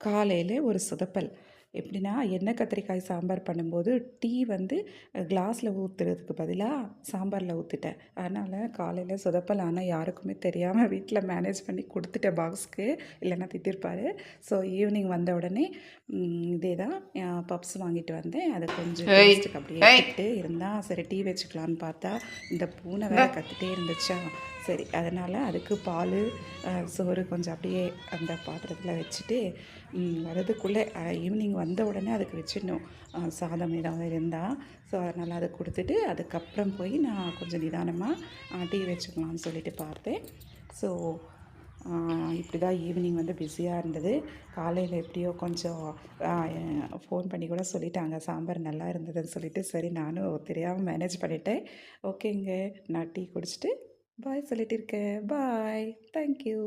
காலையில ஒரு சொதப்பல். எப்படின்னா, எண்ணெய் கத்திரிக்காய் சாம்பார் பண்ணும்போது, டீ வந்து கிளாஸ்ல ஊத்துறதுக்கு பதிலா சாம்பார்ல ஊத்திட்டேன். அதனால காலையில சொதப்பல். ஆனா யாருக்குமே தெரியாம வீட்ல மேனேஜ் பண்ணி குடுத்துட்டேன் பாக்ஸ்க்கு. இல்லன்னா திட்டிருப்பாரு. ஸோ ஈவினிங் வந்த உடனே இதே தான் பப்ஸ் வாங்கிட்டு வந்தேன். அத கொஞ்சம் ஏய் டேஸ்ட்டுக்கு அப்படியே ஏய் எடுத்துக்கிட்டு இருந்தா, சரி டீ வச்சுக்கலான்னு பார்த்தா, இந்த பூனை இந்தா வேற கத்திட்டே இருந்துச்சா, சரி அதனால அதுக்கு பாலு, சோறு கொஞ்சம் அப்படியே அந்த பாத்திரத்தில வச்சுட்டு, வரதுக்குள்ளே ஈவினிங் வந்த உடனே அதுக்கு வச்சிடணும். சாதம் ஏதாவது இருந்தா. ஸோ அதனால் அத குடுத்துட்டு, அதுக்கப்புறம் போய் நான் கொஞ்சம் நிதானமா டீ வச்சுக்கலான்னு சொல்லிட்டு பார்த்தேன். ஸோ இப்படி தான் ஈவினிங் வந்து பிஸியா இருந்தது. காலையில எப்படியோ கொஞ்சம் ஃபோன் பண்ணி கூட சொல்லிட்டாங்க, சாம்பார் நல்லா இருந்ததுன்னு சொல்லிட்டு. சரி நானும் தெரியாம மேனேஜ் பண்ணிட்டேன். ஓகேங்க. நான் டீ குடிச்சிட்டு பாய் சொல்லிட்டு இருக்கேன். பாய். Thank you.